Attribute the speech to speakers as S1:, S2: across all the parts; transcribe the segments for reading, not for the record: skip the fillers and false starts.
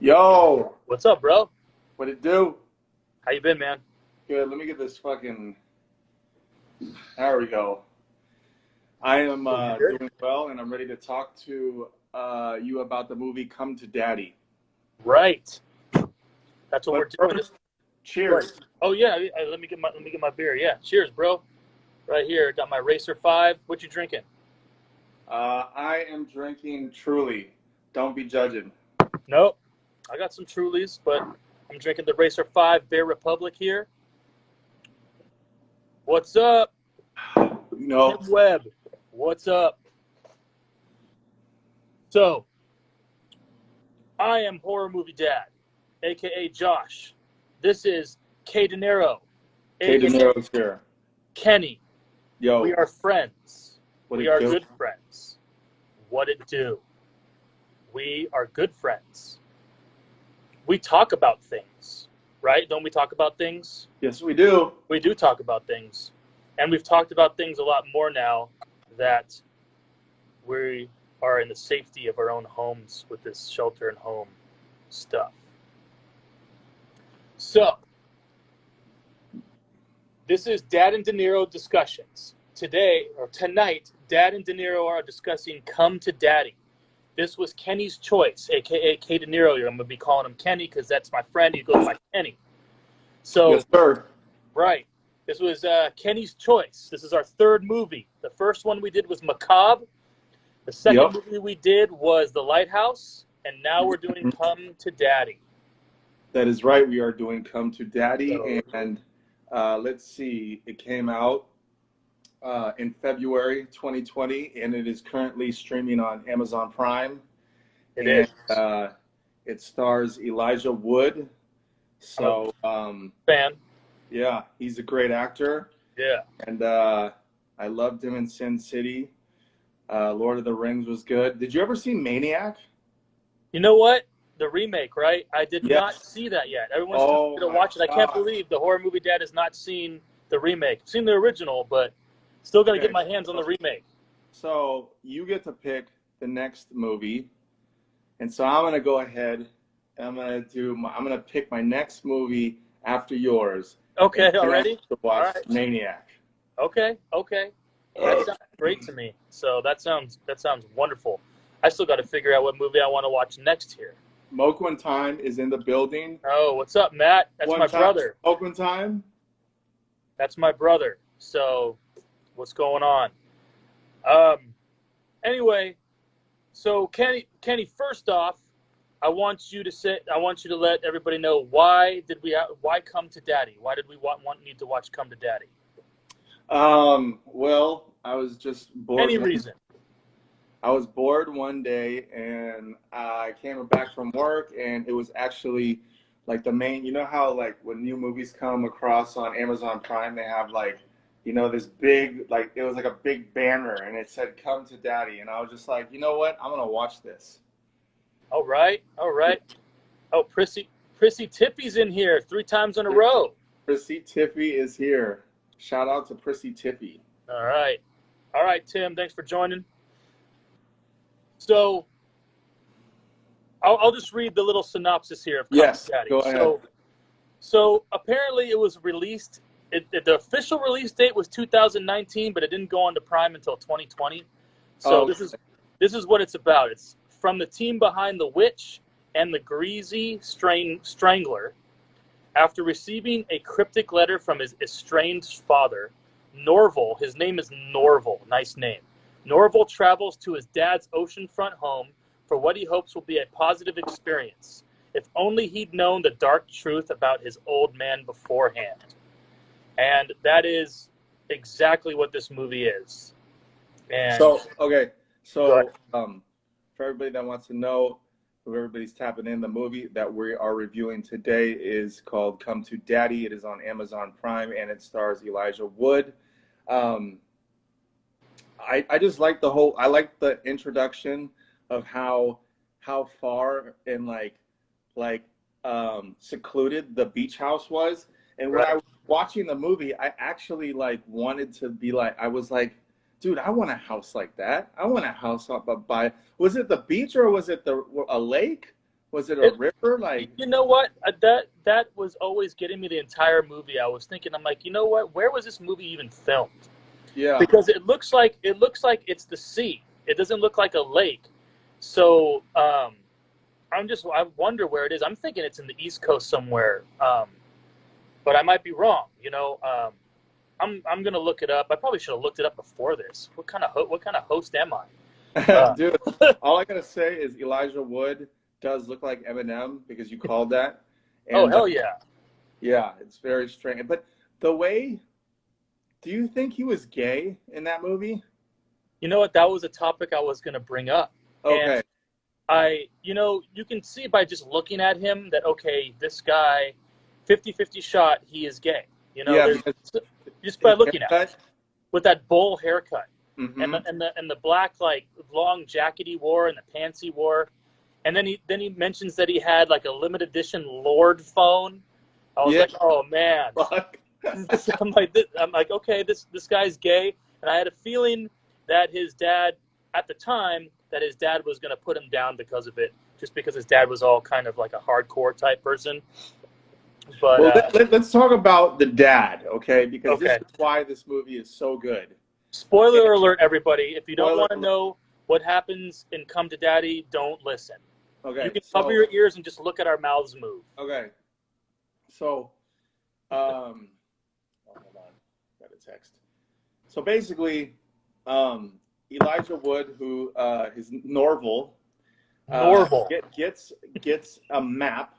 S1: Yo,
S2: What's up, bro?
S1: what it do?
S2: How you been, man?
S1: Good. Let me get this fucking. There we go. I am
S2: Oh, you good?
S1: doing well, and I'm ready to talk to you about the movie Come to Daddy.
S2: Right. That's what
S1: But
S2: we're doing.
S1: first,
S2: Right.
S1: cheers.
S2: Oh yeah. Let me get my beer. Yeah. Cheers, bro. Right here. Got my Racer 5. What you drinking?
S1: I am drinking Truly. Don't be judging.
S2: Nope. I got some Trulies, but I'm drinking the Racer 5 Bear Republic here. What's up,
S1: You know,
S2: Tim Webb? What's up? So, I am Horror Movie Dad, aka Josh. This is K Dinero,
S1: K.
S2: aka
S1: Dinero's here.
S2: Kenny. We
S1: Yo,
S2: are friends.
S1: what
S2: We
S1: it
S2: are
S1: do?
S2: good friends. What it do? We are good friends. We talk about things, right? Don't we talk about things?
S1: Yes, we do.
S2: We do talk about things. And we've talked about things a lot more now that we are in the safety of our own homes with this shelter and home stuff. So, this is Dad and Dinero discussions. Tonight, Dad and Dinero are discussing Come to Daddy. This was Kenny's choice, aka K Dinero. I'm gonna be calling him Kenny because that's my friend. He goes by Kenny. So,
S1: Yes, sir.
S2: right, this was Kenny's choice. This is our third movie. The first one we did was Macabre. The second
S1: Yep.
S2: movie we did was The Lighthouse, and now we're doing Come to Daddy.
S1: That is right. We are doing Come to Daddy,
S2: So,
S1: and let's see. It came out in February 2020, and it is currently streaming on Amazon Prime.
S2: it
S1: And
S2: is.
S1: it stars Elijah Wood.
S2: I'm a
S1: So,
S2: fan.
S1: yeah, he's a great actor.
S2: Yeah.
S1: And I loved him in Sin City. Lord of the Rings was good. Did you ever see Maniac?
S2: You know what? The remake, right? I did not
S1: Yes.
S2: see that yet. Everyone's telling
S1: Oh
S2: me to
S1: my
S2: watch it. I can't
S1: God.
S2: believe the Horror Movie Dad has not seen the remake. I've seen the original, but still got to get
S1: Okay.
S2: my hands on the remake.
S1: So you get to pick the next movie. And so I'm gonna go ahead and I'm gonna pick my next movie after yours, and
S2: Okay,
S1: then I get
S2: already?
S1: to
S2: All
S1: watch
S2: right.
S1: Maniac.
S2: Okay, okay. That sounds great to me. So that sounds wonderful. I still got to figure out what movie I want to watch next here.
S1: Moquin Time is in the building.
S2: Oh, what's up, Matt? That's
S1: One
S2: my
S1: time,
S2: brother.
S1: Moquin Time.
S2: That's my brother. So, what's going on? Um, anyway, so Kenny, first off, I want you to let everybody know why Come to Daddy? Why did we need to watch Come to Daddy?
S1: Well, I was just bored.
S2: Any reason?
S1: I was bored one day, and I came back from work, and it was actually like the main. You know how like when new movies come across on Amazon Prime, they have like, this big like it was like a big banner, and it said "Come to Daddy," and I was just like, you know what? I'm gonna watch this.
S2: All right, all right. Oh, Prissy Tippy's in here 3 times in a row.
S1: Prissy Tiffy is here. Shout out to Prissy Tiffy.
S2: All right, Tim. Thanks for joining. So I'll just read the little synopsis here of Come to
S1: Yes,
S2: Daddy.
S1: go ahead.
S2: So apparently it was released. The official release date was 2019, but it didn't go on to Prime until 2020. So
S1: Oh,
S2: this is what it's about. It's from the team behind The Witch and The Greasy Strangler. After receiving a cryptic letter from his estranged father, Norval, his name is Norval, nice name. Norval travels to his dad's oceanfront home for what he hopes will be a positive experience. If only he'd known the dark truth about his old man beforehand. And that is exactly what this movie is. And
S1: okay.
S2: go ahead.
S1: So, for everybody that wants to know, for everybody's tapping in, the movie that we are reviewing today is called Come to Daddy. It is on Amazon Prime, and it stars Elijah Wood. Um, I just like I like the introduction of how far and secluded the beach house was. And when I
S2: Right.
S1: was watching the movie, I actually like wanted to be like, I was like, dude, I want a house like that. I want a house up by, was it the beach or was it a lake? Was it a river? Like,
S2: you know what? That was always getting me the entire movie. I was thinking, I'm like, you know what? Where was this movie even filmed?
S1: yeah,
S2: Because it looks like it's the sea. It doesn't look like a lake. So I wonder where it is. I'm thinking it's in the East Coast somewhere, but I might be wrong. I'm gonna look it up. I probably should have looked it up before this. What kind of host am I?
S1: dude. All I gotta say is Elijah Wood does look like Eminem because you called that. And,
S2: oh hell yeah!
S1: Yeah, it's very strange. But the way, do you think he was gay in that movie?
S2: You know what? That was a topic I was gonna bring up.
S1: Okay.
S2: And you can see by just looking at him that, okay, this guy, 50-50 shot, he is gay.
S1: Yeah,
S2: just by looking at him. With that bowl haircut.
S1: Mm-hmm.
S2: and the black, like, long jacket he wore and the pants he wore. And then he mentions that he had, like, a limited edition Lord phone. I was like, oh, man.
S1: Fuck.
S2: I'm like, okay, this guy's gay. And I had a feeling that his dad, at the time, that his dad was going to put him down because of it, just because his dad was all kind of like a hardcore type person. But
S1: let's talk about the dad, okay? Because this is why this movie is so good.
S2: Spoiler alert, everybody. If you don't want to know what happens in Come to Daddy, don't listen.
S1: Okay.
S2: You can cover your ears and just look at our mouths move.
S1: Okay. So, hold on. Got a text. So basically, Elijah Wood, who is Norval, gets a map,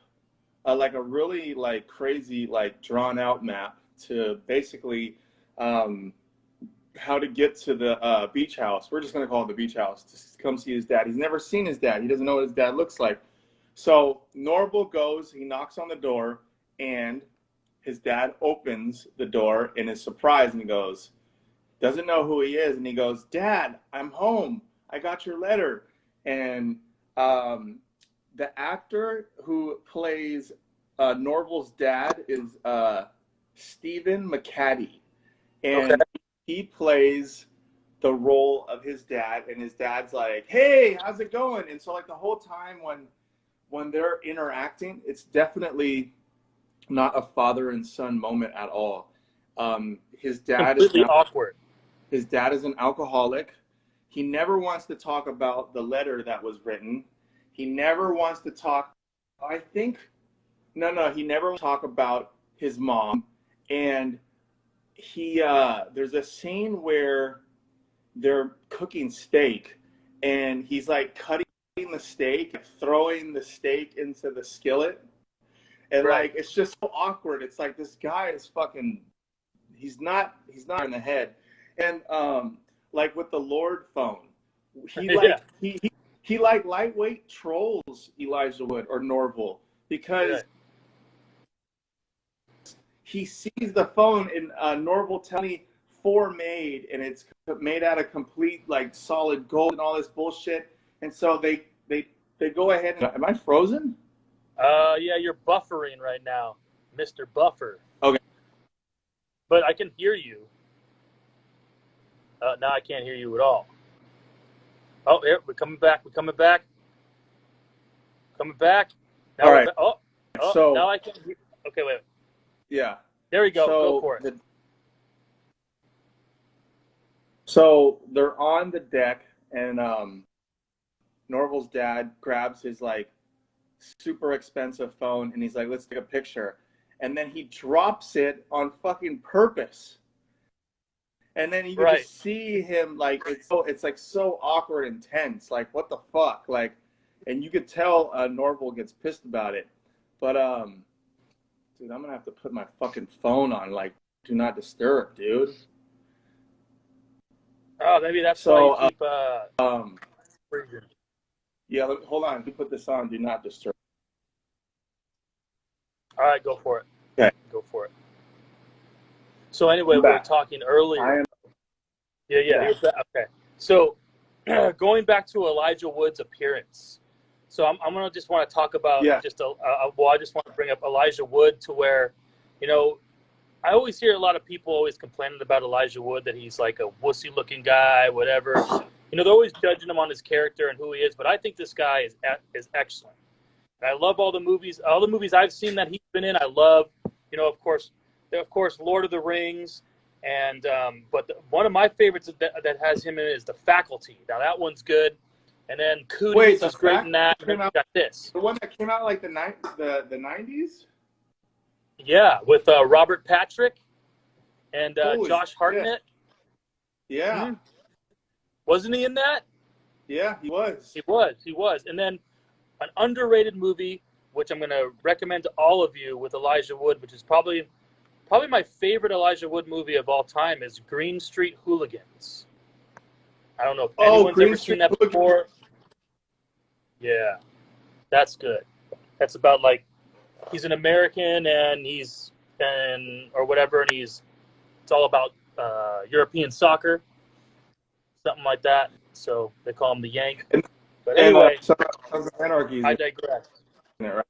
S1: like a really like crazy, like drawn out map to basically how to get to the beach house. We're just gonna call it the beach house to come see his dad. He's never seen his dad. He doesn't know what his dad looks like. So Norval goes. He knocks on the door, and his dad opens the door and is surprised, and he goes, doesn't know who he is, and he goes, Dad, I'm home. I got your letter. And the actor who plays Norval's dad is Stephen McHattie. And he plays the role of his dad, and his dad's like, hey, how's it going? And so like the whole time when they're interacting, it's definitely not a father and son moment at all. His dad
S2: completely awkward.
S1: His dad is an alcoholic. He never wants to talk about the letter that was written. He never wants to talk, he never wants to talk about his mom. And there's a scene where they're cooking steak, and he's like cutting the steak, throwing the steak into the skillet. And like, it's just so awkward. It's like, this guy is fucking, he's not in the head. And like with the Lord phone, he like lightweight trolls Elijah Wood or Norval because he sees the phone and Norval telling me made, and it's made out of complete like solid gold and all this bullshit. And so they go ahead and, am I frozen?
S2: Yeah, you're buffering right now, Mr. Buffer.
S1: Okay.
S2: But I can hear you. Now I can't hear you at all. Oh, here, we're coming back. Now
S1: all right.
S2: So now I can hear. Okay, wait.
S1: Yeah.
S2: There we go. Go for it.
S1: So they're on the deck, and Norval's dad grabs his like super expensive phone, and he's like, let's take a picture. And then he drops it on fucking purpose. And then you can just see him like, it's like so awkward and tense. Like, what the fuck? Like, and you could tell Norval gets pissed about it. But dude, I'm gonna have to put my fucking phone on like do not disturb, dude.
S2: Oh, maybe that's why you keep freezing.
S1: Yeah, hold on. Let me put this on. Do not disturb.
S2: All right, go for it.
S1: Okay.
S2: Go for it. So anyway, we were talking earlier. Yeah. Okay. So going back to Elijah Wood's appearance. So I'm going to just want to talk about I just want to bring up Elijah Wood to where, I always hear a lot of people always complaining about Elijah Wood, that he's like a wussy looking guy, whatever. They're always judging him on his character and who he is, but I think this guy is excellent. I love all the movies I've seen that he's been in. I love, of course, Lord of the Rings, and but one of my favorites that has him in it is The Faculty. Now that one's good, and then Cooties is great in that. And then you got this,
S1: the one that came out like the 90s.
S2: Yeah, with Robert Patrick and Josh
S1: shit.
S2: Hartnett.
S1: Yeah.
S2: Mm-hmm. Wasn't he in that?
S1: Yeah, he was.
S2: He was. And then an underrated movie, which I'm going to recommend to all of you, with Elijah Wood, which is probably my favorite Elijah Wood movie of all time, is Green Street Hooligans. I don't know if anyone's ever seen that before. Yeah, that's good. That's about, like, he's an American and it's all about European soccer, something like that. So they call him the Yank. But anyway,
S1: Sons of Anarchy.
S2: I digress.
S1: Right?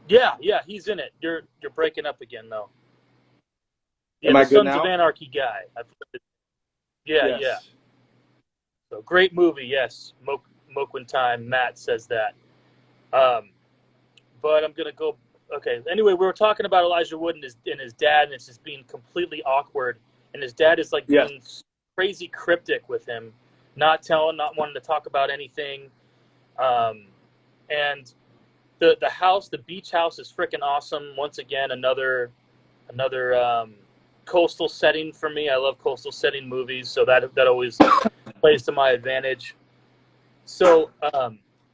S2: Yeah, he's in it. You're breaking up again, though. Yeah,
S1: Am I
S2: the
S1: good
S2: Sons
S1: now?
S2: of Anarchy guy.
S1: Yes.
S2: Yeah. So great movie, yes. Moquin Time. Matt says that. But I'm gonna go. Okay. Anyway, we were talking about Elijah Wood and his dad, and it's just being completely awkward. And his dad is like being crazy cryptic with him, not wanting to talk about anything. And the house, the beach house, is freaking awesome. Once again, another coastal setting for me. I love coastal setting movies, so that always plays to my advantage. So,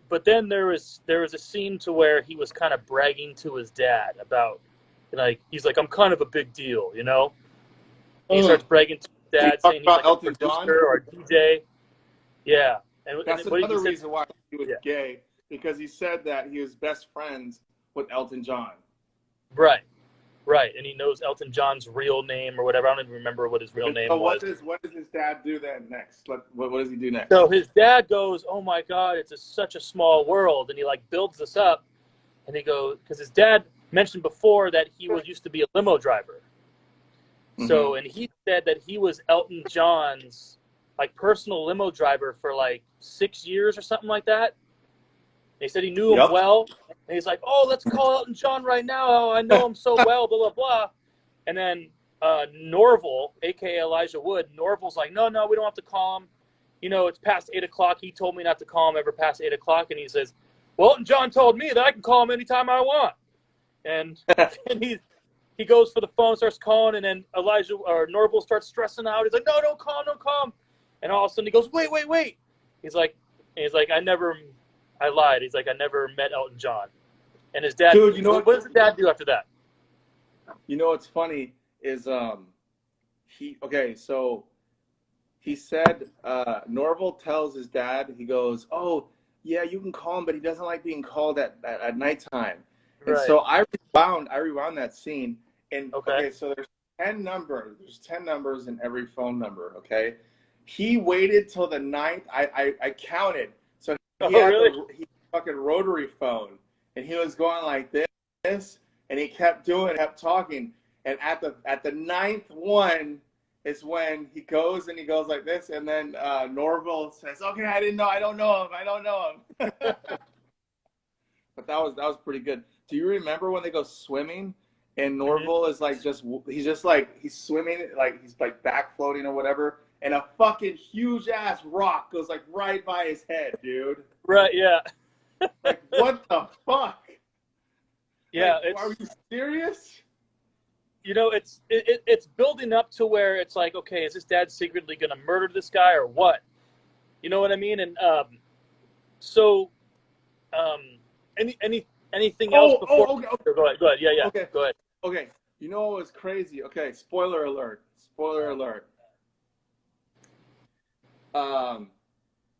S2: but then there was a scene to where he was kind of bragging to his dad about, like, he's like, I'm kind of a big deal, He starts bragging to his dad, saying he's like a producer or a DJ. Yeah. And
S1: that's another reason why he was gay, because he said that he was best friends with Elton John.
S2: Right. And he knows Elton John's real name or whatever. I don't even remember what his real name was.
S1: What does his dad do then next? What does he do next?
S2: So his dad goes, oh my God, it's such a small world. And he like builds this up. And he goes, because his dad mentioned before that he used to be a limo driver. Mm-hmm. So, and he said that he was Elton John's like personal limo driver for like 6 years or something like that. He said he knew him well. And he's like, oh, let's call Elton John right now. Oh, I know him so well, blah, blah, blah. And then Norval, a.k.a. Elijah Wood, Norval's like, no, we don't have to call him. It's past 8 o'clock. He told me not to call him ever past 8 o'clock. And he says, well, Elton John told me that I can call him anytime I want. And he goes for the phone, starts calling, and then Norval starts stressing out. He's like, no, don't call him. And all of a sudden he goes, wait. He's like, I lied. He's like, I never met Elton John. And his dad,
S1: dude,
S2: what does the dad do after that?
S1: What's funny is so he said Norval tells his dad, he goes, oh, yeah, you can call him, but he doesn't like being called at nighttime. And so I rewound that scene. And okay, so there's 10 numbers. There's 10 numbers in every phone number, okay? He waited till the 9th. I counted. So he had he fucking rotary phone, and he was going like this, and he kept talking. And at the 9th one is when he goes like this, and then Norval says, "Okay, I don't know him." But that was pretty good. Do you remember when they go swimming, and Norval is like he's swimming, like he's like back floating or whatever, and a fucking huge ass rock goes like right by his head, dude.
S2: Right, yeah.
S1: Like, what the fuck?
S2: Yeah,
S1: like, are you serious?
S2: It's building up to where it's like, okay, is this dad secretly gonna murder this guy or what? You know what I mean? And anything else before?
S1: Okay.
S2: Go ahead. Yeah.
S1: Okay.
S2: Go ahead.
S1: Okay. You know what was crazy? Okay, spoiler alert.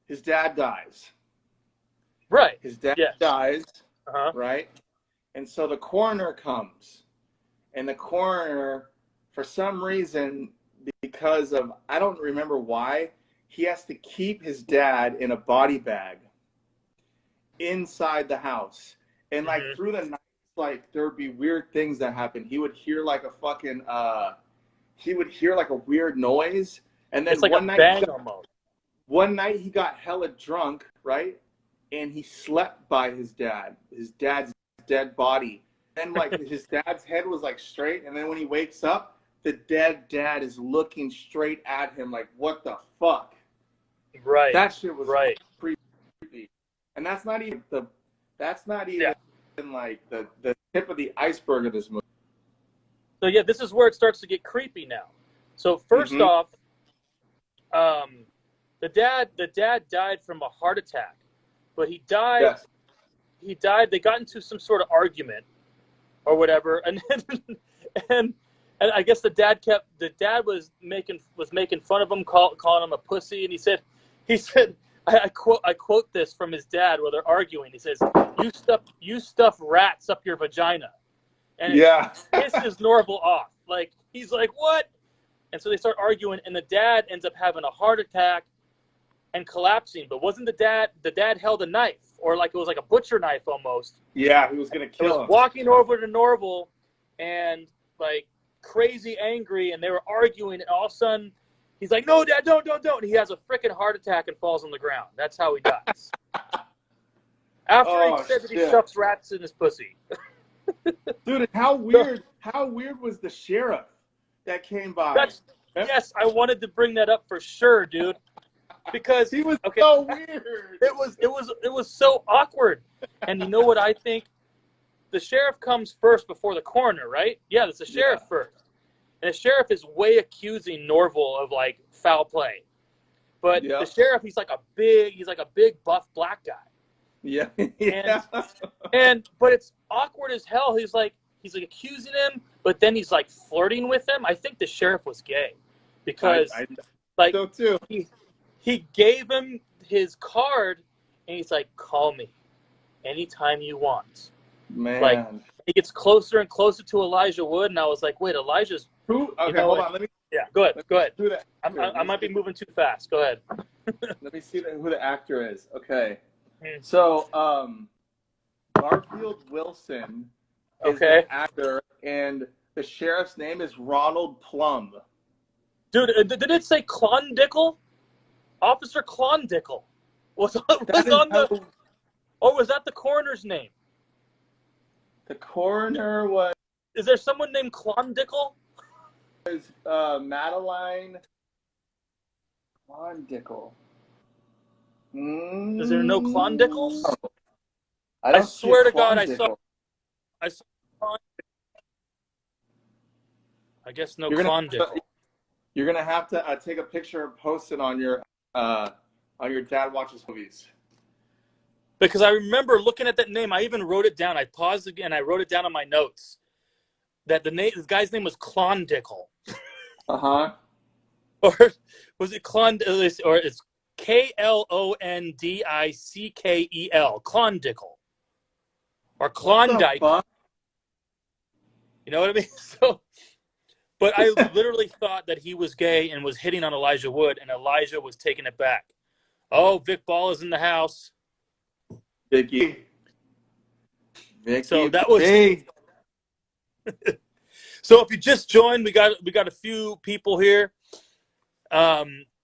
S1: His dad dies.
S2: Right.
S1: His dad dies.
S2: Uh-huh.
S1: Right. And so the coroner comes, and the coroner, for some reason, because of, I don't remember why, he has to keep his dad in a body bag inside the house. And like through the night, like there would be weird things that happen. He would hear like a fucking, a weird noise. And then
S2: it's like one night,
S1: one night he got hella drunk, right? and he slept by his dad's dead body. And like his dad's head was like straight, and then when he wakes up, the dead dad is looking straight at him like, what the fuck?
S2: Right.
S1: That shit was
S2: right.
S1: creepy. And that's not even like the tip of the iceberg of this movie.
S2: So yeah, this is where it starts to get creepy now. So first off, the dad died from a heart attack, but he died.
S1: Yes.
S2: He died. They got into some sort of argument or whatever, and I guess the dad was making fun of him, calling him a pussy, and he said, I quote this from his dad while they're arguing. He says, "You stuff rats up your vagina," and it pisses Norval off. Like he's like, "What?" And so they start arguing, and the dad ends up having a heart attack and collapsing. But wasn't the dad held a knife, or like it was like a butcher knife almost?
S1: Yeah, he was gonna kill him.
S2: Walking over to Norval, and like crazy angry, and they were arguing, and all of a sudden he's like, "No, Dad, don't." And he has a freaking heart attack and falls on the ground. That's how he dies. After he said that he stuffs rats in his pussy.
S1: Dude, how weird was the sheriff that came by?
S2: Yes, I wanted to bring that up for sure, dude. Because
S1: he was so weird.
S2: It was so awkward. And you know what I think? The sheriff comes first before the coroner, right? Yeah, it's the sheriff first. And the sheriff is way accusing Norval of like foul play. But the sheriff, he's like a big buff black guy.
S1: Yeah.
S2: But it's awkward as hell. He's like accusing him, but then he's like flirting with him. I think the sheriff was gay because
S1: so too.
S2: He gave him his card and he's like, "Call me anytime you want."
S1: Man.
S2: Like it gets closer and closer to Elijah Wood, and I was like, "Wait, Elijah's
S1: who?" Okay, hold on. Let me.
S2: Yeah, go ahead.
S1: Do that.
S2: I might be moving too fast. Go ahead.
S1: Let me see who the actor is. Okay. So, Garfield Wilson is the actor, and the sheriff's name is Ronald Plum.
S2: Dude, did it say Klondickel? Officer Klondickel was on the, or was that the coroner's name?
S1: The coroner was.
S2: Is there someone named Klondickel?
S1: Is Madeleine Klondickel.
S2: Is there no Klondickels?
S1: I
S2: swear to God, I saw Klondickel. I guess no Klondickel.
S1: You're gonna have to take a picture and post it on your Dad Watches Movies.
S2: Because I remember looking at that name. I even wrote it down. I paused again. I wrote it down on my notes. That the guy's name was Klondickel.
S1: Uh-huh.
S2: Or was it or it's Klondickel. Klondickel. Or Klondike. You know what I mean? So, but I literally thought that he was gay and was hitting on Elijah Wood, and Elijah was taking it back. Oh, Vic Ball is in the house.
S1: Vicky.
S2: So that was. So if you just joined, we got a few people here.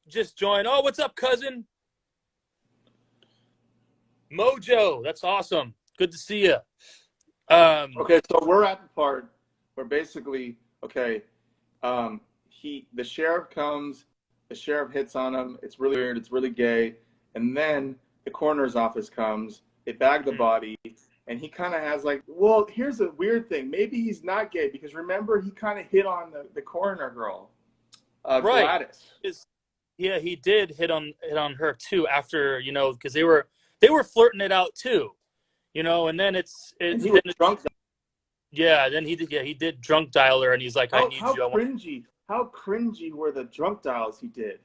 S2: Just joined. Oh, what's up, cousin? Mojo, that's awesome. Good to see you.
S1: Okay, so we're at the part where basically, the sheriff comes, the sheriff hits on him. It's really weird. It's really gay. And then the coroner's office comes. They bag the body. And he kind of has like, well, here's a weird thing. Maybe he's not gay because remember he kind of hit on the coroner girl,
S2: right?
S1: Gladys.
S2: Yeah, he did hit on her too after because they were flirting it out too, and then
S1: he was drunk.
S2: Yeah, then he did drunk dial her, and he's like, "I need you."
S1: How cringy were the drunk dials he did?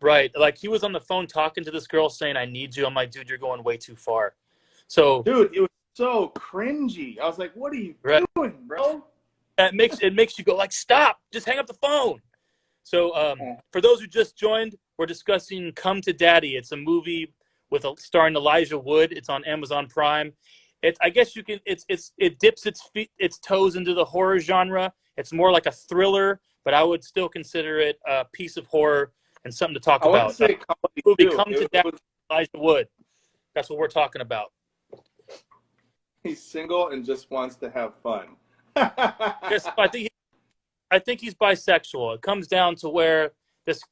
S2: Right, like he was on the phone talking to this girl saying, "I need you." I'm like, "Dude, you're going way too far." So,
S1: dude, it was so cringy. I was like, "What are you doing, bro?"
S2: It makes you go like, "Stop! Just hang up the phone." So, for those who just joined, we're discussing "Come to Daddy." It's a movie starring Elijah Wood. It's on Amazon Prime. I guess you can. It dips its toes into the horror genre. It's more like a thriller, but I would still consider it a piece of horror and something to talk about.
S1: Say
S2: movie "Come to Daddy," Elijah Wood. That's what we're talking about.
S1: He's single and just wants to have fun.
S2: Yes, I think he's bisexual. It comes down to where this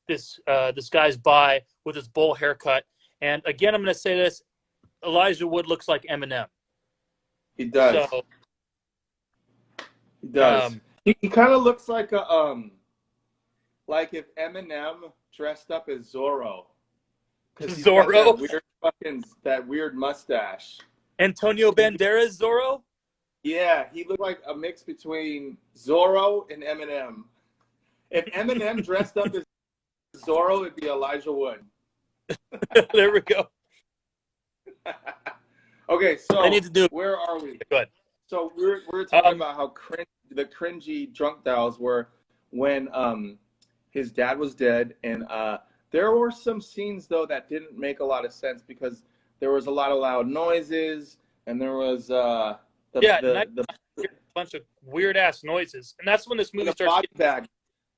S2: guy's bi with his bowl haircut. And again, I'm going to say this: Elijah Wood looks like Eminem.
S1: He does.
S2: So,
S1: he does. He kind of looks like like if Eminem dressed up as Zorro.
S2: Zorro,
S1: that weird mustache.
S2: Antonio Banderas, Zorro.
S1: Yeah, he looked like a mix between Zorro and Eminem. If Eminem dressed up as Zorro, it'd be Elijah Wood.
S2: There we go.
S1: Okay, so
S2: I need to do.
S1: Where are we?
S2: Good.
S1: So we're talking about how the cringy drunk dials were when his dad was dead, and there were some scenes though that didn't make a lot of sense because there was a lot of loud noises, and there was a
S2: bunch of weird ass noises, and that's when this movie starts.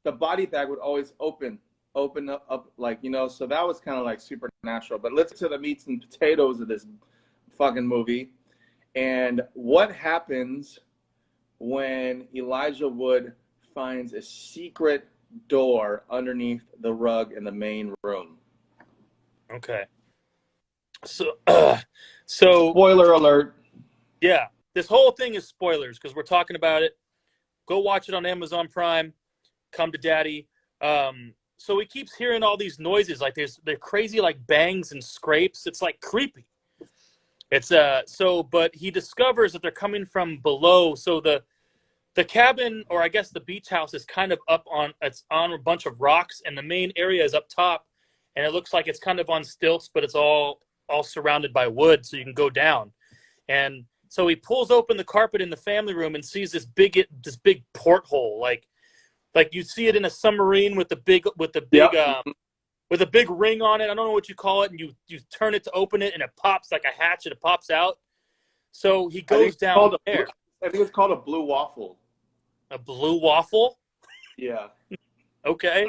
S1: The body bag would always open up, like, you know, so that was kind of like supernatural. But let's get to the meats and potatoes of this fucking movie. And what happens when Elijah Wood finds a secret door underneath the rug in the main room?
S2: Okay. So
S1: spoiler alert.
S2: Yeah, this whole thing is spoilers because we're talking about it. Go watch it on Amazon Prime. Come to Daddy. So he keeps hearing all these noises, like they're crazy, like bangs and scrapes. It's like creepy. It's but he discovers that they're coming from below. So the cabin, or I guess the beach house, is kind of it's on a bunch of rocks, and the main area is up top, and it looks like it's kind of on stilts, but it's all surrounded by wood, so you can go down. And so he pulls open the carpet in the family room and sees this big porthole, like you see it in a submarine with the big with a big ring on it. I don't know what you call it, and you turn it to open it, and it pops like a hatchet. It pops out. So he goes down there.
S1: I think it's called a blue waffle.
S2: A blue waffle?
S1: Yeah.
S2: Okay.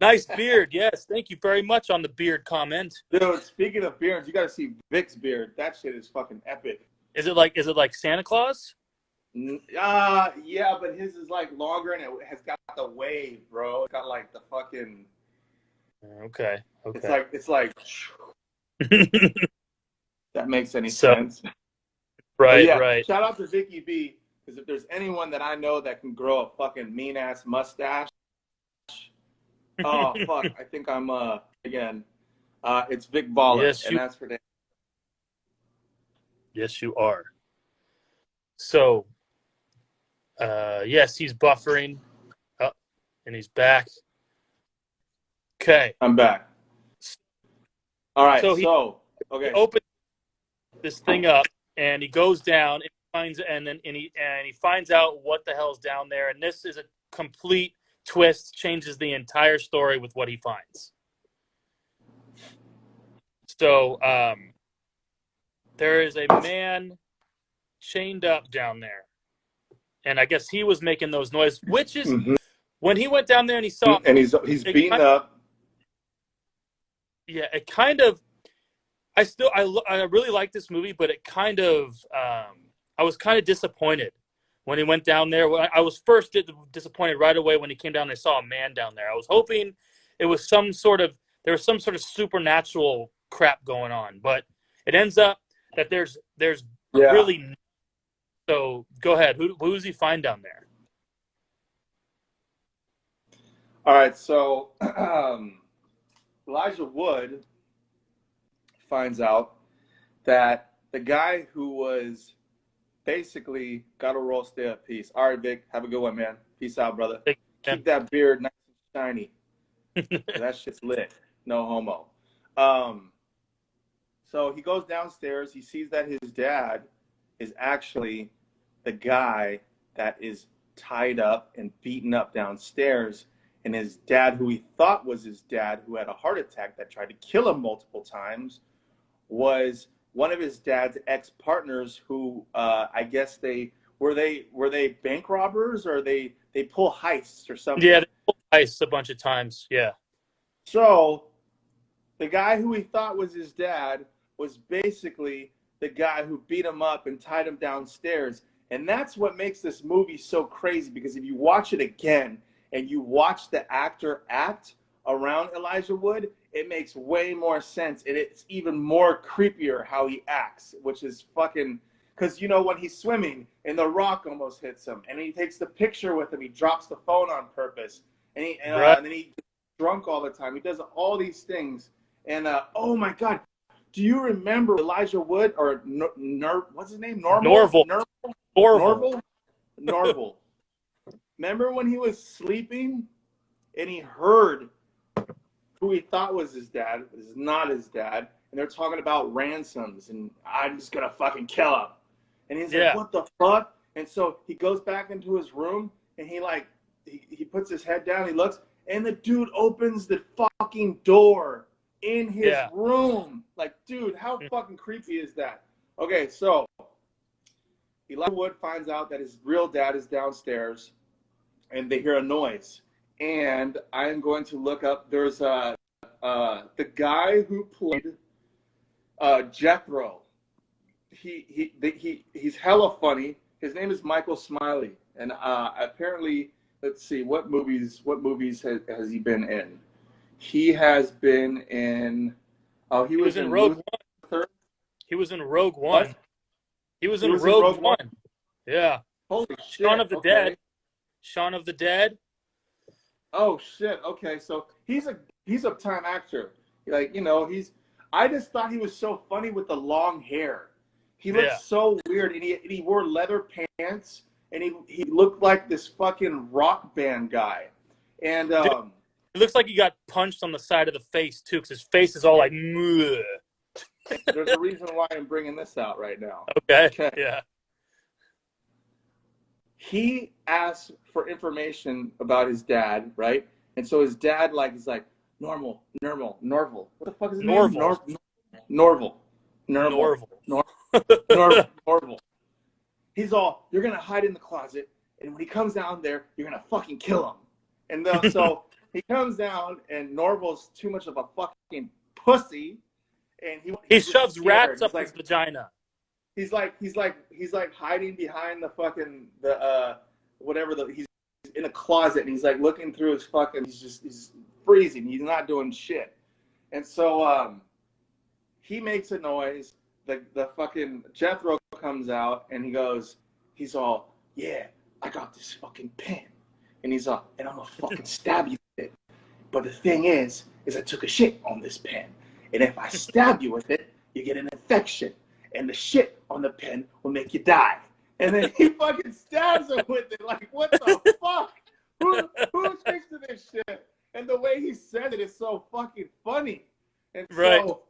S2: Nice beard. Yes, thank you very much on the beard comment.
S1: Dude, speaking of beards, you got to see Vic's beard. That shit is fucking epic.
S2: Is it like Santa Claus?
S1: Yeah, but his is like longer and it has got the wave, bro. It's got like the fucking.
S2: Okay.
S1: It's like. That makes any sense.
S2: Right,
S1: yeah,
S2: right.
S1: Shout out to Vicky B, because if there's anyone that I know that can grow a fucking mean ass mustache, oh fuck, I think I'm again. It's Vic Baller,
S2: yes,
S1: and that's for that.
S2: Yes, you are. So, yes, he's buffering. Oh, and he's back. Okay.
S1: I'm back. All right,
S2: so he
S1: okay.
S2: opens this thing up, and he goes down and he finds out what the hell's down there, and this is a complete twist, changes the entire story with what he finds. So, there is a man chained up down there, and I guess he was making those noises, which is when he went down there and he saw,
S1: and he's beaten up.
S2: Yeah, it kind of. I really like this movie, but it kind of. I was kind of disappointed when he went down there. I was first disappointed right away when he came down and I saw a man down there. I was hoping it was some sort of supernatural crap going on, but it ends up that there's really. So go ahead. Who does he find down there?
S1: All right, so Elijah Wood finds out that the guy who was basically got a roll, stay at peace. All right, Vic, have a good one, man. Peace out, brother. Keep that beard nice and shiny. That shit's lit. No homo. So he goes downstairs. He sees that his dad is actually the guy that is tied up and beaten up downstairs. And his dad, who he thought was his dad, who had a heart attack that tried to kill him multiple times, was one of his dad's ex-partners who I guess were they bank robbers, or they pull heists or something.
S2: Yeah, they pull heists a bunch of times. Yeah.
S1: So the guy who he thought was his dad was basically the guy who beat him up and tied him downstairs. And that's what makes this movie so crazy, because if you watch it again and you watch the actor act around Elijah Wood, it makes way more sense. And it's even more creepier how he acts, which is fucking, because, you know, when he's swimming and the rock almost hits him and he takes the picture with him, he drops the phone on purpose, and then he drunk all the time. He does all these things. And, oh my God, do you remember Elijah Wood, or what's his name?
S2: Norval.
S1: Norval. Remember when he was sleeping and he heard who he thought was his dad, is not his dad, and they're talking about ransoms, and I'm just gonna fucking kill him. And he's like, what the fuck? And so he goes back into his room, and he puts his head down, he looks, and the dude opens the fucking door in his room. Like, dude, how fucking creepy is that? Okay, so Elijah Wood finds out that his real dad is downstairs, and they hear a noise. And I am going to look up. There's the guy who played Jethro. He's hella funny. His name is Michael Smiley, and apparently, let's see, what movies has he been in? He has been in. Oh, he was in Rogue One.
S2: He was in Rogue One.
S1: What?
S2: He was in Rogue One. Yeah.
S1: Holy shit.
S2: Shaun of the Dead. Shaun of the Dead.
S1: Oh shit. Okay, so he's a time actor. Like, you know, I just thought he was so funny with the long hair. He looked so weird, and he wore leather pants, and he looked like this fucking rock band guy. And
S2: it looks like he got punched on the side of the face too, because his face is all like. Mwah.
S1: There's a reason why I'm bringing this out right now.
S2: Okay. Yeah.
S1: He asked for information about his dad, right? And so his dad, is like, Norval. What the fuck is his name? Norval. He's all, you're going to hide in the closet, and when he comes down there, you're going to fucking kill him. And then, so he comes down, and Norval's too much of a fucking pussy, and
S2: he shoves rats up his vagina.
S1: He's like hiding behind he's in a closet, and he's like looking through his fucking, he's freezing. He's not doing shit. And so he makes a noise. The fucking Jethro comes out, and he's all, yeah, I got this fucking pen. And he's all, and I'm gonna fucking stab you with it. But the thing is I took a shit on this pen. And if I stab you with it, you get an infection. And the shit on the pen will make you die. And then he fucking stabs him with it. Like, what the fuck? Who thinks of this shit? And the way he said it is so fucking funny. And so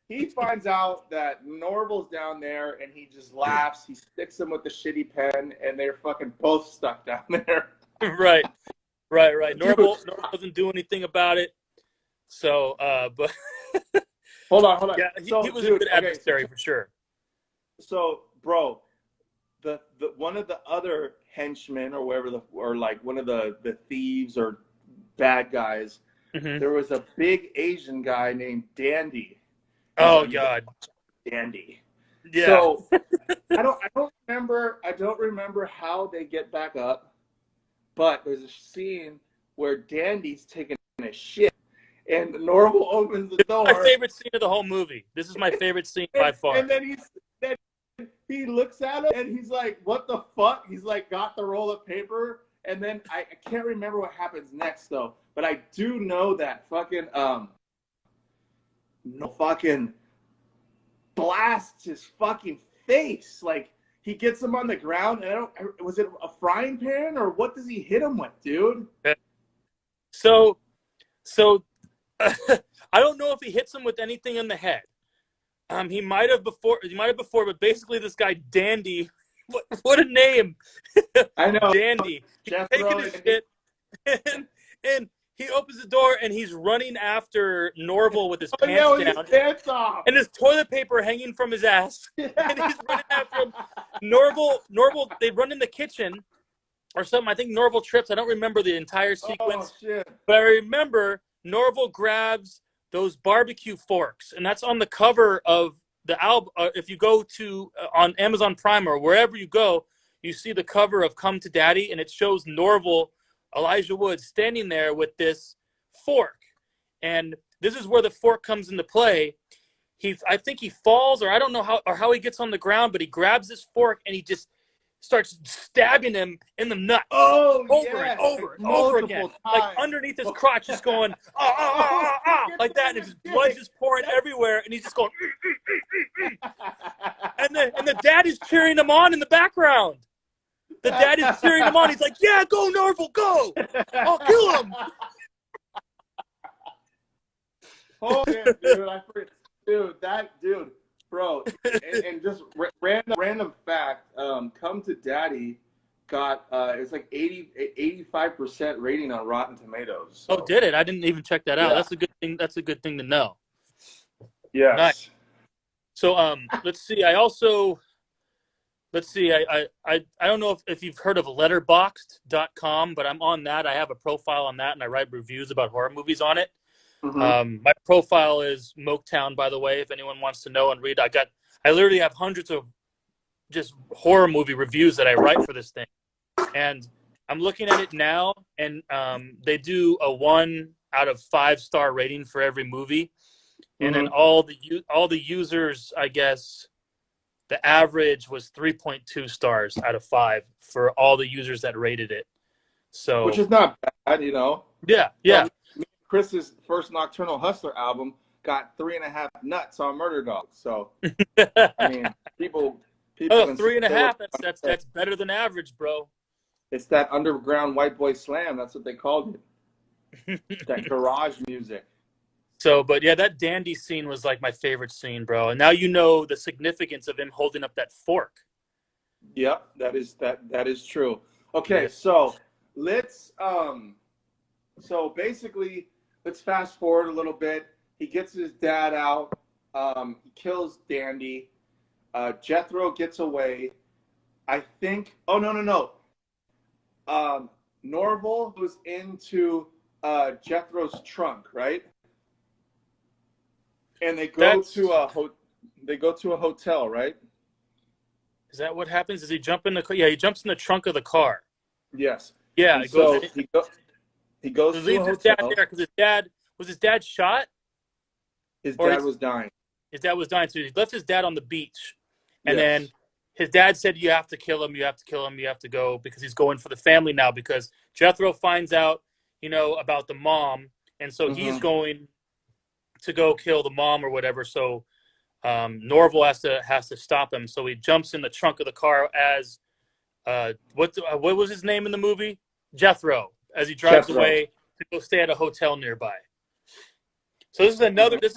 S1: he finds out that Norval's down there, and he just laughs. He sticks him with the shitty pen, and they're fucking both stuck down there.
S2: Right. Norval doesn't do anything about it. So, but
S1: hold on.
S2: Yeah, he was a good adversary for sure.
S1: So, bro, the one of the other henchmen or whatever, or like one of the thieves or bad guys, there was a big Asian guy named Dandy.
S2: Oh God,
S1: Dandy.
S2: Yeah.
S1: So I don't remember how they get back up, but there's a scene where Dandy's taking a shit, and Norval opens the door.
S2: My favorite scene of the whole movie. This is my favorite scene by far.
S1: And then he looks at him, and he's like, what the fuck? He's like, got the roll of paper. And then I can't remember what happens next, though. But I do know that fucking, fucking blasts his fucking face. Like, he gets him on the ground, and was it a frying pan, or what does he hit him with, dude?
S2: So I don't know if he hits him with anything in the head. He might have before, but basically this guy Dandy, what a name!
S1: I know,
S2: Dandy. He's taking his shit, and he opens the door, and he's running after Norval with his pants down,
S1: his pants off,
S2: and his toilet paper hanging from his ass, and he's running after him. Norval, they run in the kitchen or something. I think Norval trips. I don't remember the entire sequence,
S1: oh, shit.
S2: but I remember Norval grabs those barbecue forks, and that's on the cover of the album. If you go to on Amazon Prime or wherever you go, you see the cover of Come to Daddy, and it shows Norval, Elijah Wood, standing there with this fork. And this is where the fork comes into play. I think he falls, or I don't know how he gets on the ground, but he grabs this fork and he just starts stabbing him in the nuts over and over and over again, like underneath his crotch, just going like that, and his blood just pouring everywhere, and he's just going, and the dad is cheering him on in the background. The dad is cheering him on. He's like, "Yeah, go Norval, go! I'll kill him."
S1: Oh yeah, dude, bro, and just random fact, Come to Daddy got it's like 85% rating on Rotten Tomatoes. So.
S2: Oh, did it? I didn't even check that out. Yeah. That's a good thing. That's a good thing to know.
S1: Yes.
S2: Nice. So let's see. I don't know if you've heard of Letterboxd.com, but I'm on that. I have a profile on that, and I write reviews about horror movies on it. Mm-hmm. My profile is Moketown, by the way, if anyone wants to know and read. I literally have hundreds of just horror movie reviews that I write for this thing. And I'm looking at it now, and they do a 1 out of 5 star rating for every movie. And then all the users, I guess, the average was 3.2 stars out of 5 for all the users that rated it. So,
S1: which is not bad, you know.
S2: Yeah.
S1: Chris's first Nocturnal Hustler album got 3.5 nuts on Murder Dog. So, I mean, people.
S2: Oh, 3.5. That's better than average, bro.
S1: It's that underground white boy slam. That's what they called it. That garage music.
S2: So, but yeah, that dandy scene was like my favorite scene, bro. And now you know the significance of him holding up that fork.
S1: Yep, that is true. Okay, so let's so basically let's fast forward a little bit. He gets his dad out. He kills Dandy. Jethro gets away. I think. Oh no. Norval goes into Jethro's trunk, right? And they go to a hotel, right?
S2: Is that what happens? Does he jump in the car? Yeah, he jumps in the trunk of the car.
S1: Yes.
S2: Yeah.
S1: He goes to a hotel.
S2: Dad there because his dad shot.
S1: His dad was dying.
S2: His dad was dying, so he left his dad on the beach, and then his dad said, "You have to kill him. You have to kill him. You have to go because he's going for the family now." Because Jethro finds out, about the mom, and so he's going to go kill the mom or whatever. So Norval has to stop him. So he jumps in the trunk of the car as what was his name in the movie? Jethro, as he drives away to go stay at a hotel nearby. So this is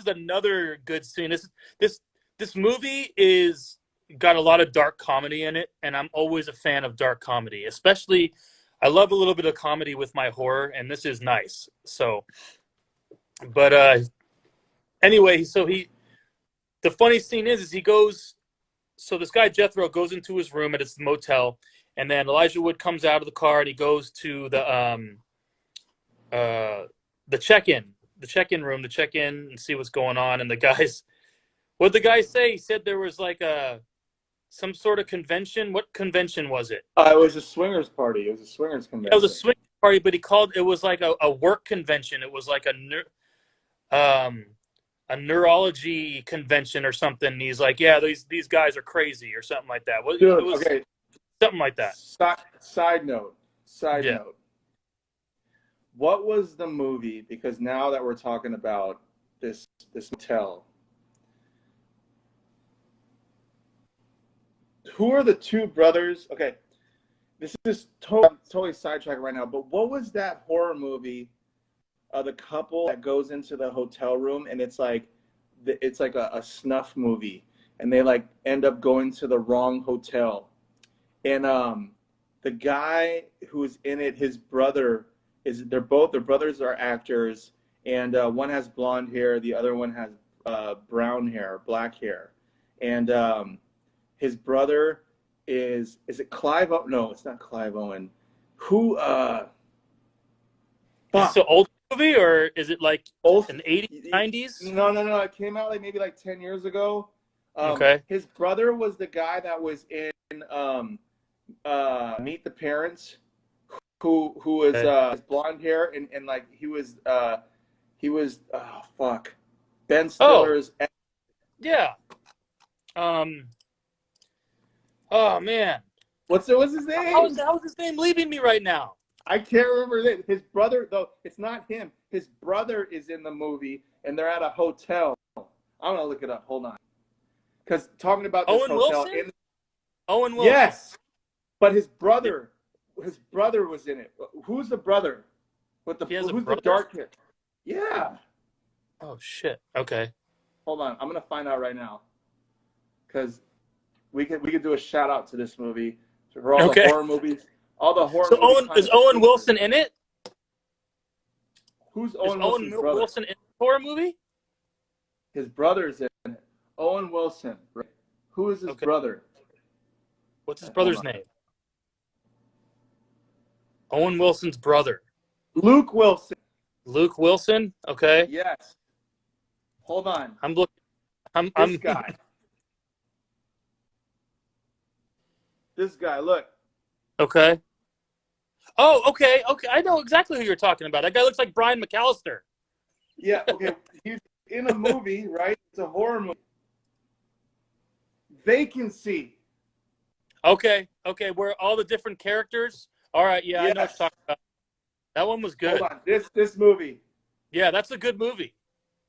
S2: another good scene. This movie is got a lot of dark comedy in it, and I'm always a fan of dark comedy. Especially, I love a little bit of comedy with my horror, and this is nice. So, but anyway, so the funny scene is he goes. So this guy Jethro goes into his room at his motel, and then Elijah Wood comes out of the car and he goes to the check-in room to check in and see what's going on. And what'd the guy say? He said there was like some sort of convention. What convention was it?
S1: It was a swingers party. It was a swingers convention.
S2: It was a swingers party, but it was like a work convention. It was like a neurology convention or something. And he's like, yeah, these guys are crazy or something like that.
S1: Okay.
S2: Something like that.
S1: Side note. What was the movie? Because now that we're talking about this motel, who are the two brothers? Okay, this is totally sidetracked right now. But what was that horror movie? The couple that goes into the hotel room and it's like a snuff movie, and they like end up going to the wrong hotel, and the guy who's in it, his brother. Their brothers are actors, and one has blonde hair, the other one has brown hair, black hair, and his brother is it Clive Owen? No, it's not Clive Owen. Who?
S2: Is this an old movie, or is it like
S1: Olsen,
S2: an 80s, 90s?
S1: no. It came out like maybe like 10 years ago.
S2: Okay.
S1: His brother was the guy that was in Meet the Parents, who was
S2: Okay.
S1: his blonde hair and like he was oh fuck, Ben
S2: Oh,
S1: Stiller's.
S2: yeah. Oh man,
S1: What's his name?
S2: how is his name leaving me right now?
S1: I can't remember it. His brother, though, it's not him. His brother is in the movie, and they're at a hotel. I'm gonna look it up. Hold on, because talking about this
S2: Owen
S1: hotel.
S2: Wilson. Owen Wilson.
S1: Yes, but his brother was in it. Who's the brother? Who's the dark hair? Yeah.
S2: Oh shit. Okay.
S1: Hold on, I'm gonna find out right now, because we could do a shout out to this movie for all the horror movies. All the horror.
S2: So is Owen Wilson in it?
S1: Who's
S2: Owen Wilson in the horror movie?
S1: His brother's in it. Owen Wilson. Who is his brother?
S2: What's his brother's name? Owen Wilson's brother.
S1: Luke Wilson.
S2: Luke Wilson. Okay.
S1: Yes. Hold on.
S2: I'm looking.
S1: This guy. This guy. Look.
S2: Okay. Oh, okay. I know exactly who you're talking about. That guy looks like Brian McAllister.
S1: Yeah. Okay. He's in a movie, right? It's a horror movie. Vacancy.
S2: Okay. Where all the different characters. All right. Yeah,
S1: Yes.
S2: I know what you're talking about. That one was good.
S1: Hold on. This movie.
S2: Yeah, that's a good movie.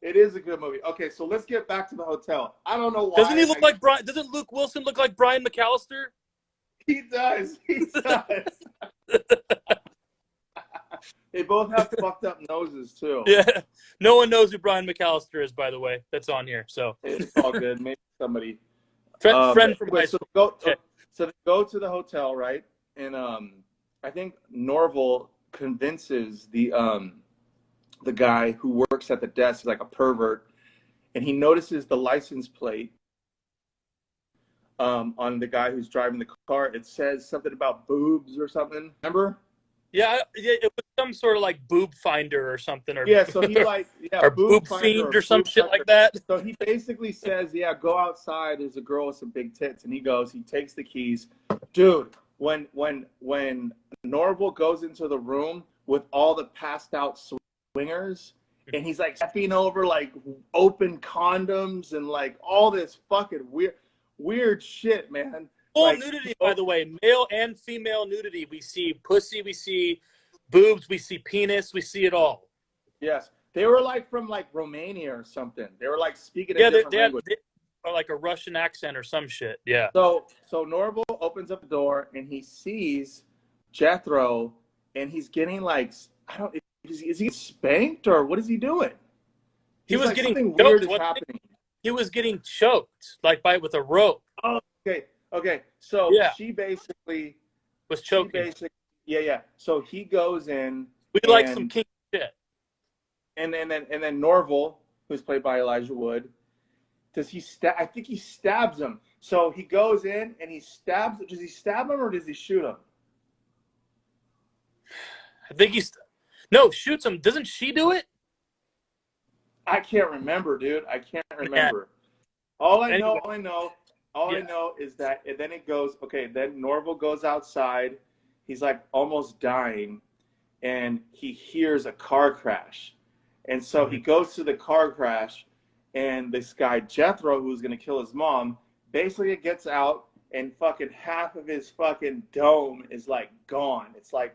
S1: It is a good movie. Okay, so let's get back to the hotel. I don't know why.
S2: Doesn't he look like Brian? Doesn't Luke Wilson look like Brian McAllister?
S1: He does. He does. They both have fucked up noses too.
S2: Yeah. No one knows who Brian McAllister is, by the way. That's on here. So
S1: it's all good. Maybe somebody.
S2: Friend from high school.
S1: So they go to the hotel, right? And I think Norval convinces the guy who works at the desk, like a pervert, and he notices the license plate on the guy who's driving the car. It says something about boobs or something. Remember?
S2: Yeah, it was some sort of like boob finder or something, or
S1: yeah. So he
S2: or boob fiend or some shit like that.
S1: So he basically says, "Yeah, go outside. There's a girl with some big tits," and he goes. He takes the keys, dude. When Norval goes into the room with all the passed out swingers, and he's like stepping over like open condoms and like all this fucking weird shit, man.
S2: Full
S1: like,
S2: nudity, by the way, male and female nudity. We see pussy, we see boobs, we see penis, we see it all.
S1: Yes, they were like from like Romania or something. They were like speaking a different language.
S2: Or like a Russian accent or some shit. Yeah.
S1: So Norval opens up the door and he sees Jethro, and he's getting like, is he spanked or what is he doing?
S2: He was
S1: like,
S2: getting
S1: something
S2: choked,
S1: weird is happening.
S2: He was getting choked like with a rope.
S1: Oh, okay. So she basically
S2: was choking.
S1: So he goes in.
S2: We like some kinky shit.
S1: And then Norval, who's played by Elijah Wood, I think he stabs him. So he goes in and he stabs. Does he stab him or does he shoot him?
S2: I think shoots him. Doesn't she do it?
S1: I can't remember, dude. I can't remember. Yeah. All I know is that, and then it goes, okay, then Norval goes outside. He's like almost dying, and he hears a car crash. And so he goes to the car crash, and this guy, Jethro, who's going to kill his mom, basically gets out, and fucking half of his fucking dome is like gone. It's like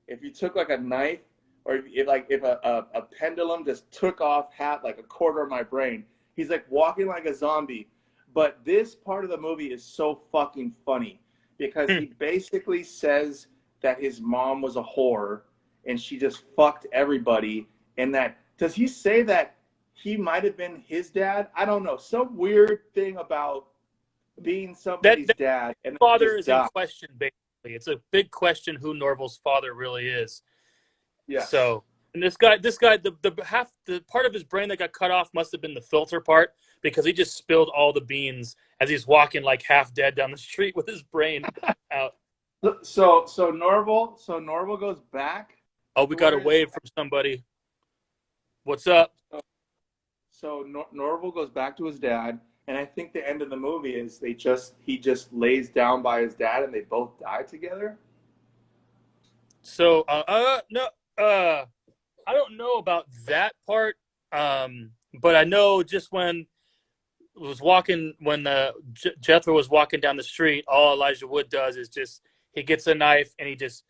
S1: if you took like a knife, or if a pendulum just took off like a quarter of my brain. He's like walking like a zombie. But this part of the movie is so fucking funny because he basically says that his mom was a whore and she just fucked everybody. And does he say that he might have been his dad? I don't know. Some weird thing about being somebody's dad. And
S2: father is in question, basically. It's a big question who Norval's father really is. Yeah. So, and this guy, the part of his brain that got cut off must have been the filter part, because he just spilled all the beans as he's walking like half dead down the street with his brain out.
S1: So Norval goes back.
S2: Oh, we got a wave from somebody. What's up?
S1: So Norval goes back to his dad, and I think the end of the movie is he just lays down by his dad, and they both die together.
S2: So, no, I don't know about that part. But I know just when Jethro was walking down the street, all Elijah Wood does is he gets a knife and he just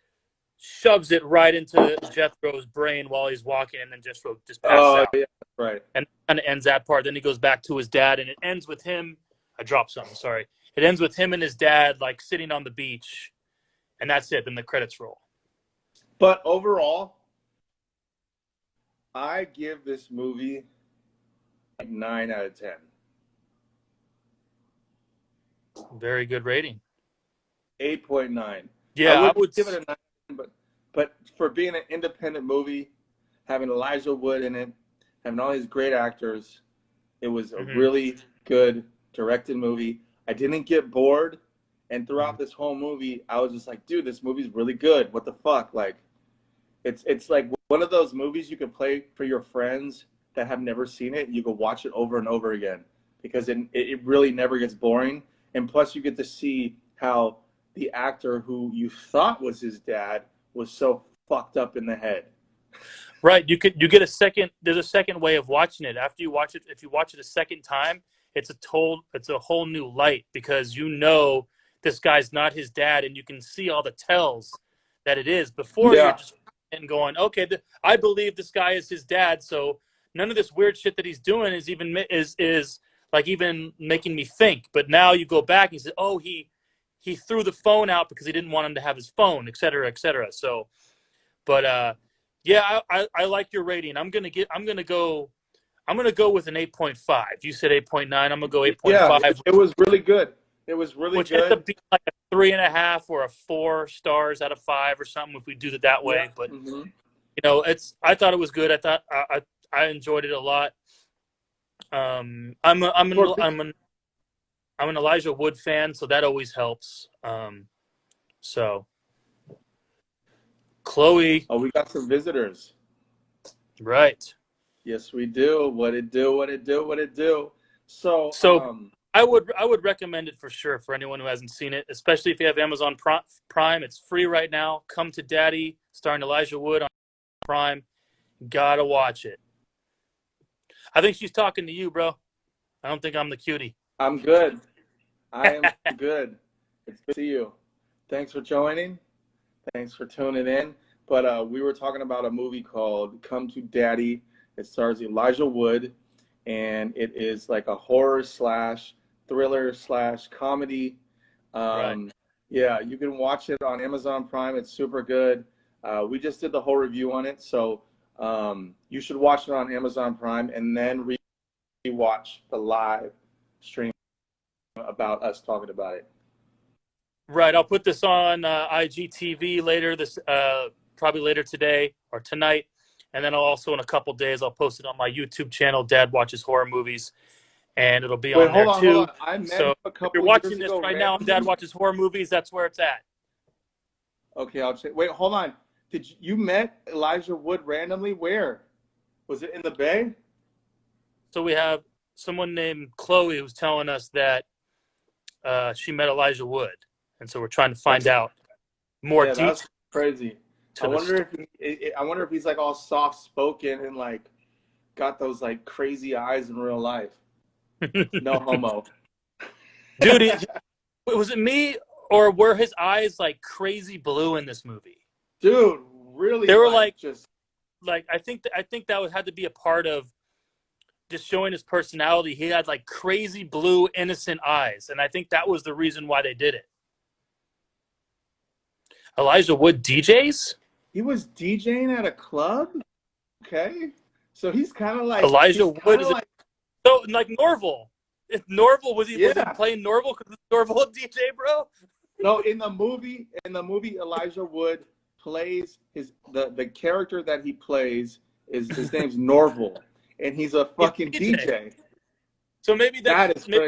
S2: shoves it right into Jethro's brain while he's walking, and then Jethro just passes out.
S1: Yeah, right.
S2: And kind of ends that part. Then he goes back to his dad, and it ends with him. I dropped something. Sorry. It ends with him and his dad like sitting on the beach, and that's it. Then the credits roll.
S1: But overall, I give this movie like 9 out of 10.
S2: Very good rating.
S1: 8.9.
S2: Yeah,
S1: I would give it a 9, but for being an independent movie, having Elijah Wood in it, having all these great actors, it was a really good directed movie. I didn't get bored, and throughout this whole movie, I was just like, dude, this movie's really good. What the fuck? Like, it's like one of those movies you can play for your friends that have never seen it. You can watch it over and over again because it really never gets boring. And plus, you get to see how the actor who you thought was his dad was so fucked up in the head.
S2: Right. You get a second. There's a second way of watching it. After you watch it, if you watch it a second time, it's a whole new light because you know this guy's not his dad, and you can see all the tells that it is. Before you're just going, okay, I believe this guy is his dad, so none of this weird shit that he's doing is even making me think. But now you go back and you say, oh, he threw the phone out because he didn't want him to have his phone, et cetera, et cetera. So, but yeah, I like your rating. I'm gonna go with an 8.5. You said 8.9. I'm gonna go 8.5.
S1: Yeah, it was really good. It was really
S2: which
S1: good.
S2: ends up being like a 3.5 or a 4 stars out of 5 or something if we do it that way.
S1: Yeah.
S2: But you know, I thought it was good. I thought I enjoyed it a lot. I'm an Elijah Wood fan, so that always helps. So Chloe.
S1: Oh, we got some visitors.
S2: Right.
S1: Yes, we do. What it do? So
S2: I would recommend it for sure for anyone who hasn't seen it, especially if you have Amazon Prime. It's free right now. Come to Daddy, starring Elijah Wood on Prime. Gotta watch it. I think she's talking to you, bro. I don't think I'm the cutie.
S1: I'm good. I am good. It's good to see you. Thanks for joining. Thanks for tuning in. But we were talking about a movie called Come to Daddy. It stars Elijah Wood, and it is like a horror / thriller / comedy.
S2: Right.
S1: Yeah, you can watch it on Amazon Prime. It's super good. We just did the whole review on it, so you should watch it on Amazon Prime and then rewatch the live stream about us talking about it.
S2: Right. I'll put this on IGTV later. Probably later today or tonight, and then also in a couple days I'll post it on my YouTube channel. Dad Watches Horror Movies, and it'll be on there too.
S1: Hold on. I met
S2: so
S1: a couple
S2: if you're watching this
S1: right
S2: now on Dad Watches Horror Movies, that's where it's at.
S1: Okay, I'll check. Wait, hold on. Did you met Elijah Wood randomly? Where? Was it in the Bay?
S2: So we have someone named Chloe who's telling us that she met Elijah Wood, and so we're trying to find out more details.
S1: That's crazy. I wonder if he's like all soft spoken and like got those like crazy eyes in real life. No homo.
S2: Dude, was it me or were his eyes like crazy blue in this movie?
S1: Dude, really?
S2: They were I think that had to be a part of just showing his personality. He had like crazy blue innocent eyes, and I think that was the reason why they did it. Elijah Wood DJs?
S1: He was DJing at a club? Okay. So he's kind of like
S2: Elijah Wood is so like Norval. If Norval was he playing Norval because Norval a DJ, bro?
S1: No, in the movie Elijah Wood plays the character that he plays his name's Norval, and he's a fucking DJ.
S2: So maybe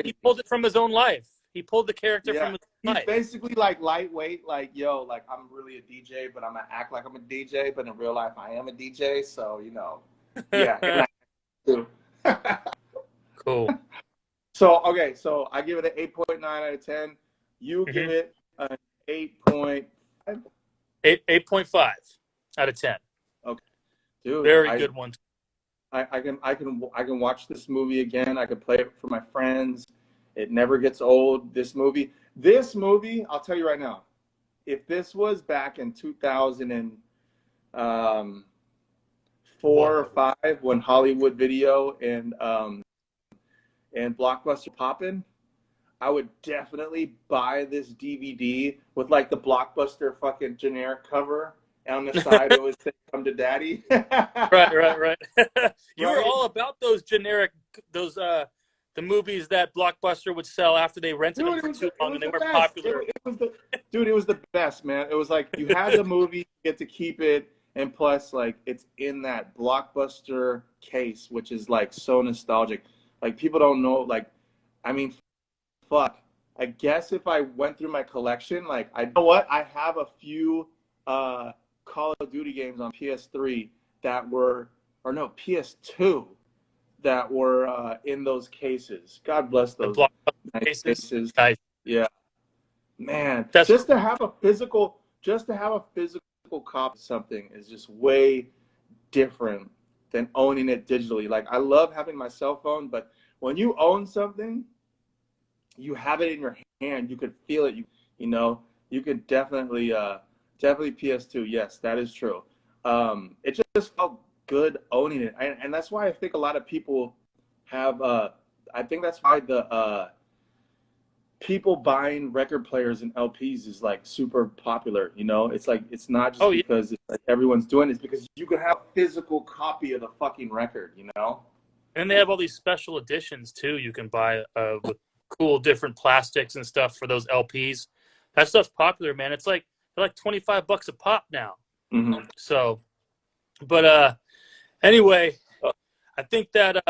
S2: he pulled it from his own life. He pulled the character from his life.
S1: He's basically like lightweight, like, yo, like I'm really a DJ, but I'm gonna act like I'm a DJ, but in real life I am a DJ, so you know. Yeah, and I do.
S2: Cool.
S1: So okay, so I give it an 8.9 out of 10. You give
S2: Mm-hmm.
S1: it an 8.5.
S2: 8.5 out of 10.
S1: Okay, dude,
S2: Very good one.
S1: I can watch this movie again. I can play it for my friends. It never gets old. This movie, I'll tell you right now, if this was back in 2004 or five when Hollywood Video and Blockbuster poppin', I would definitely buy this DVD with like the Blockbuster fucking generic cover. And on the side, it would say "Come to Daddy."
S2: Right. You were
S1: Right?
S2: all about those generic, the movies that Blockbuster would sell after they rented them
S1: Dude,
S2: for too long and they
S1: the
S2: were
S1: best.
S2: popular.
S1: It was the best, man. It was like you had the movie, you get to keep it, and plus, like, it's in that Blockbuster case, which is like so nostalgic. Like people don't know, like, I mean, fuck. I guess if I went through my collection, like, I you know what? I have a few Call of Duty games on PS3 that were, or no, PS2 that were in those cases. God bless
S2: The
S1: those
S2: Blockbuster
S1: nice
S2: cases.
S1: cases.
S2: Nice.
S1: Yeah, man.
S2: That's
S1: Just to have a physical copy of something is just way different than owning it digitally. Like I love having my cell phone, but when you own something, you have it in your hand. You could feel it. You know, you could definitely PS2. Yes, that is true. It just felt good owning it, and that's why I think a lot of people have. I think that's why the people buying record players and LPs is like super popular. You know, it's like it's not just
S2: oh yeah.
S1: because it's like everyone's doing it. It's because you could have a physical copy of the fucking record. You know.
S2: And then they have all these special editions too. You can buy with cool different plastics and stuff for those LPs. That stuff's popular, man. It's like they're like $25 a pop now.
S1: Mm-hmm.
S2: So, but anyway, I think that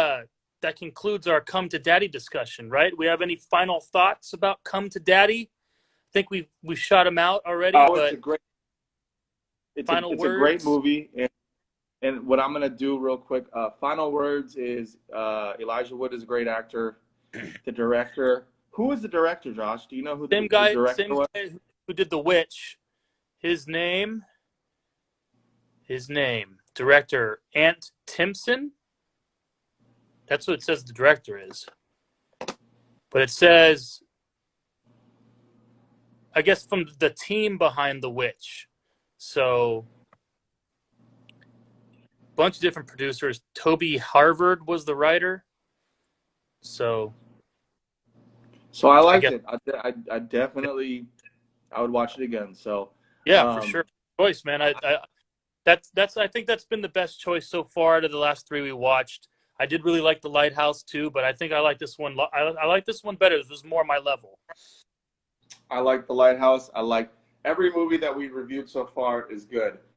S2: that concludes our Come to Daddy discussion, right? We have any final thoughts about Come to Daddy? I think we shot them out already,
S1: Oh,
S2: but final
S1: it's a
S2: words.
S1: great movie, and what I'm gonna do real quick, final words is Elijah Wood is a great actor. The director, who is the director, Josh? Do you know who the director was?
S2: Same guy who did The Witch. His name, director Ant Timpson. That's what it says the director is. But it says, I guess, from the team behind The Witch. So, a bunch of different producers. Toby Harvard was the writer. So
S1: I liked it. I definitely, I would watch it again. So
S2: yeah, for sure. Choice, man. I think that's been the best choice so far out of the last three we watched. I did really like The Lighthouse too, but I think I like this one. I like this one better. This was more my level.
S1: I like The Lighthouse. I like every movie that we reviewed so far is good.